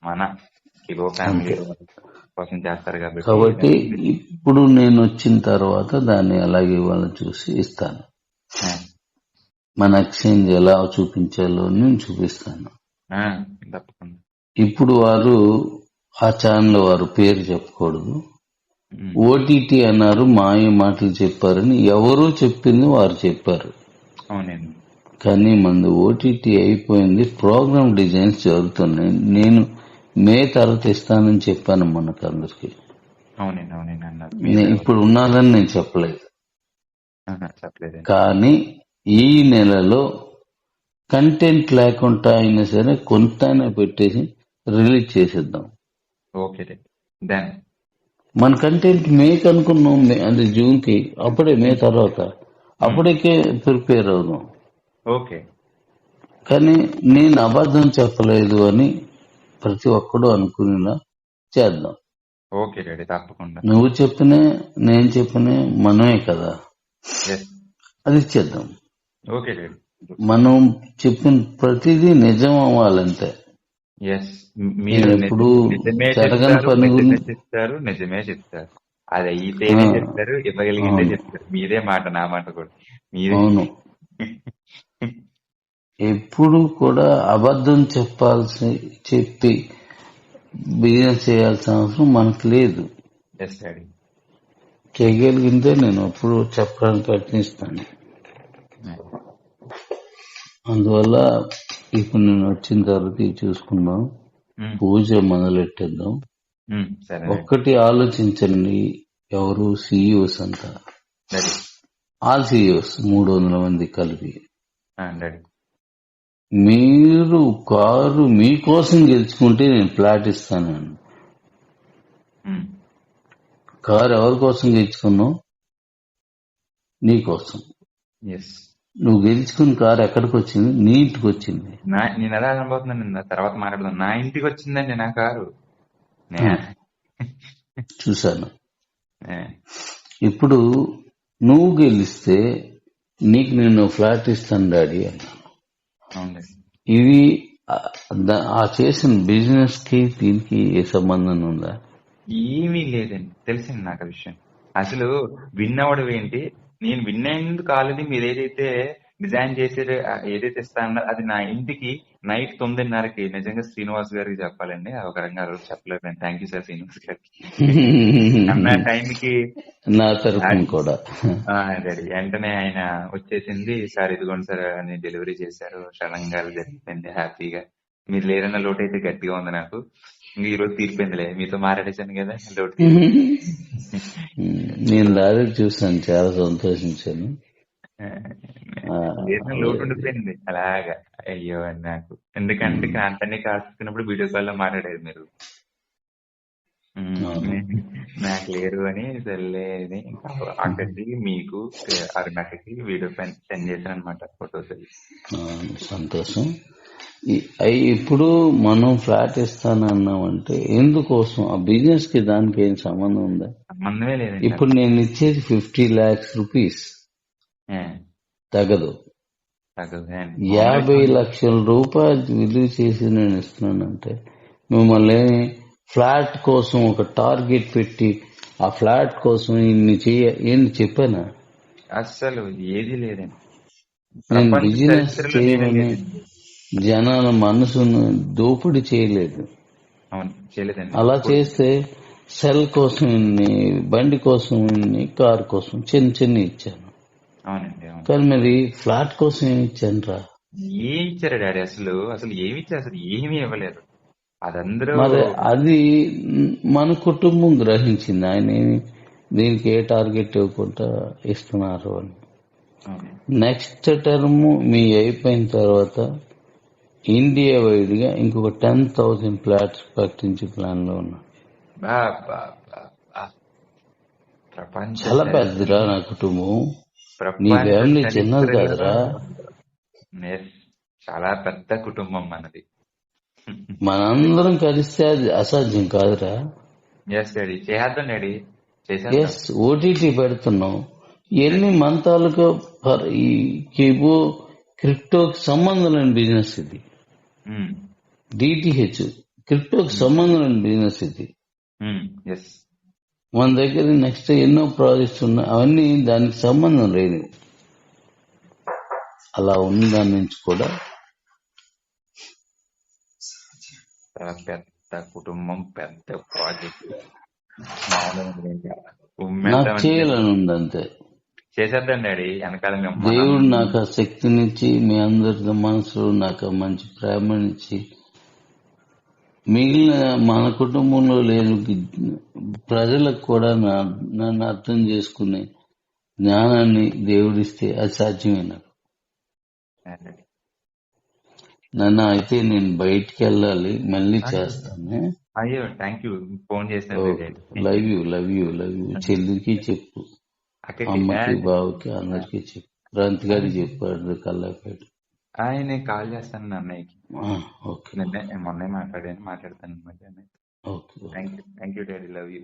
మనకి లో ఫ్యామిలీ కోసం చేస్తారు కాబట్టి ఇప్పుడు నేను వచ్చిన తర్వాత దాన్ని అలాగే వాళ్ళని చూసి ఇస్తాను. మన ఎక్స్చేంజ్ ఎలా చూపించాలో నేను చూపిస్తాను. తప్పకుండా. ఇప్పుడు వారు ఆ ఛానల్ వారు పేరు చెప్పకూడదు. ఓటీటీ అన్నారు, మాయ మాటలు చెప్పారని ఎవరూ చెప్పింది వారు చెప్పారు. అవునండి. కానీ మనది ఓటీటీ అయిపోయింది, ప్రోగ్రామ్ డిజైన్స్ జరుగుతున్నాయి. నేను మే తర్వాత ఇస్తానని చెప్పాను మనకు అందరికి. అవునండి అవునండి అన్నారు. ఇప్పుడు ఉన్నారని నేను చెప్పలేదు. కానీ ఈ నెలలో కంటెంట్ లేకుండా అయినా సరే కొంత పెట్టేసి రిలీజ్ చేసేద్దాం. ఓకే. మన కంటెంట్ మేక్ అనుకున్నాం, అంటే జూన్ కి, అప్పుడే మే తర్వాత అప్పటికే ప్రిపేర్ అవుదాం. ఓకే. కానీ నేను అబద్ధం చెప్పలేదు అని ప్రతి ఒక్కడు అనుకునేలా చేద్దాం. ఓకే డాడీ, తప్పకుండా. నువ్వు చెప్పినే నేను చెప్పినే మనమే కదా, అది చేద్దాం. Okay daddy. మనం చెప్పిన ప్రతిదీ నిజం అవ్వాలంటే. మీరు ఎప్పుడు నిజమే చెప్తారు, నిజమే చెప్తారు. అది అయితేనే చెప్తారు, ఇవ్వగలిగితే చెప్తారు. మీదే మాట, నా మాట కూడా మీదే. అవును, ఎప్పుడు కూడా అబద్ధం చెప్పి బిజినెస్ చేయాల్సిన అవసరం మనకు లేదు. చేయగలిగిందే నేను ఎప్పుడు చెప్పడానికి ప్రయత్నిస్తాను. అందువల్ల ఇప్పుడు నేను వచ్చిన తర్వాత చూసుకుందాం, పూజ మొదలెట్టేద్దాం. ఒక్కటి ఆలోచించండి, ఎవరు సిఇఓస్ అంతా, ఆల్ సిఇఓస్ 300 మంది కలిపి, మీరు కారు మీకోసం గెలుచుకుంటే నేను ఫ్లాట్ ఇస్తాను. కారు ఎవరి కోసం గెలుచుకున్నావు? నీకోసం. నువ్వు గెలుచుకున్న కారు ఎక్కడికి వచ్చింది? నీ ఇంటికి వచ్చింది. నేను ఎలా అనుభవుతున్నాను, తర్వాత మాట్లాడదాం. నా ఇంటికి వచ్చిందండి నా కారు. చూశాను. ఇప్పుడు నువ్వు గెలిస్తే నీకు నేను ఫ్లాట్ ఇస్తాను డాడీ అన్నాను. ఇవి ఆ చేసిన బిజినెస్ కి దీనికి ఏ సంబంధం ఉందా? ఏమీ లేదండి, తెలిసింది నాకు ఆ విషయం. అసలు విన్ అవ్వడం ఏంటి, నేను విన్ అయ్యేందుకు కాలేదు. మీరు ఏదైతే డిజైన్ చేసారో, ఏదైతే ఇస్తానో అది నా ఇంటికి నైట్ 9:30కి నిజంగా శ్రీనివాస్ గారికి చెప్పాలండి. ఒక రకంగా చెప్పలేదు. థ్యాంక్ యూ సార్ శ్రీనివాస్ గారికి. అన్న టైంకి నా తరఫున కూడా వెంటనే ఆయన వచ్చేసింది. సార్ ఇదిగోండి సార్ అని డెలివరీ చేశారు. సడన్గా జరిగిపోయింది హ్యాపీగా. మీరు లేరన్న లోటు అయితే గట్టిగా ఉంది నాకు. ఈ రోజు తీరిపోయిందిలే, మీతో మాట్లాడేశాను కదా లోటు. నేను లారీ చూసాను, చాలా సంతోషించాను. లోటు ఉండిపోయింది అలాగా. అయ్యో అని నాకు, ఎందుకంటే కాంతాన్ని కాల్చుకున్నప్పుడు వీడియో కాల్ లో మాట్లాడేది మీరు, నాకు లేరు అని. సర్లేని అక్కడికి మీకు అరుణాకి వీడియో సెండ్ చేశాను అనమాట, ఫోటోస్. సంతోషం. ఇప్పుడు మనం ఫ్లాట్ ఇస్తానన్నామంటే ఎందుకోసం? ఆ బిజినెస్ కి దానికి ఏం సంబంధం ఉందా? సంబంధమే లేదు. ఇప్పుడు నేను ఇచ్చేది 50 lakhs రూపీస్, తగదు. 50 లక్షల రూపాయలు విలువ చేసి నేను ఇస్తున్నానంటే మిమ్మల్ని ఫ్లాట్ కోసం ఒక టార్గెట్ పెట్టి ఆ ఫ్లాట్ కోసం ఇన్ని ఏంది చెప్పానా? అస్సలు ఏది లేదండి. నేను బిజినెస్ చేయమని జనాల మనసును దోపిడీ చేయలేదు. అలా చేస్తే సెల్ కోసం ఇన్ని, బండి కోసం ఇన్ని, కార్ కోసం చిన్న ఇచ్చాను. కానీ మరి ఫ్లాట్ కోసం ఏమి ఇచ్చాను రా? ఏమి ఇచ్చారు డాడీ? అసలు ఏమి ఇచ్చారు? అసలు ఏమీ ఇవ్వలేదు. అదందరూ మరి అది మన కుటుంబం గ్రహించింది. ఆయన దీనికి ఏ టార్గెట్ ఇవ్వకుండా ఇస్తున్నారు అని. నెక్స్ట్ టర్మ్ మీ అయిపోయిన తర్వాత ఇండియా వైడ్ గా ఇంకొక 10,000 ఫ్లాట్స్ ప్రకటించే ప్లాన్ లో ఉన్నా. చాలా పెద్దరా నా కుటుంబం, నీ ఫ్యామిలీ చిన్నది కాదురా. చాలా పెద్ద కుటుంబం మనది. మనందరం కలిస్తే అది అసాధ్యం కాదురా. ఓటీటీ పెడుతున్నాం. ఎన్ని మంతాలకు క్రిప్టోకి సంబంధం లేని బిజినెస్ ఇది. డిటిహెచ్ క్రిప్టోకి సంబంధం లేని బిజినెస్ ఇది. ఎస్ మన దగ్గర నెక్స్ట్ ఎన్నో ప్రాజెక్ట్స్ ఉన్నాయి, అవన్నీ దానికి సంబంధం లేదు. అలా ఉన్న దాని నుంచి కూడా చాలా పెద్ద కుటుంబం, పెద్ద ప్రాజెక్ట్. నాకు చేయాలని ఉంది అంతే. చేసేద్దాం డాడీ, వెనకాల దేవుడు నాకు ఆ శక్తినిచ్చి, మీ అందరి మనసులో నాకు ఆ మంచి ప్రేమనిచ్చి, మిగిలిన మన కుటుంబంలో లేని ప్రజలకు కూడా నన్ను అర్థం చేసుకునే జ్ఞానాన్ని దేవుడిస్తే అది సాధ్యమే నాకు. నన్ను అయితే నేను బయటికి వెళ్ళాలి, మళ్ళీ చేస్తాను. అయ్యో థ్యాంక్ యూ, ఫోన్ చేస్తాను. Love you love you love you. చెల్లికి చెప్పు, అమ్మకి బావకి అందరికి చెప్పు. క్రాంతి గారికి చెప్పాడు కల్లాపేట. నేను కాల్ చేస్తాను అన్నయ్యకి. ఓకే, మొన్నే మాట్లాడతాను. Okay. Thank you daddy, love you.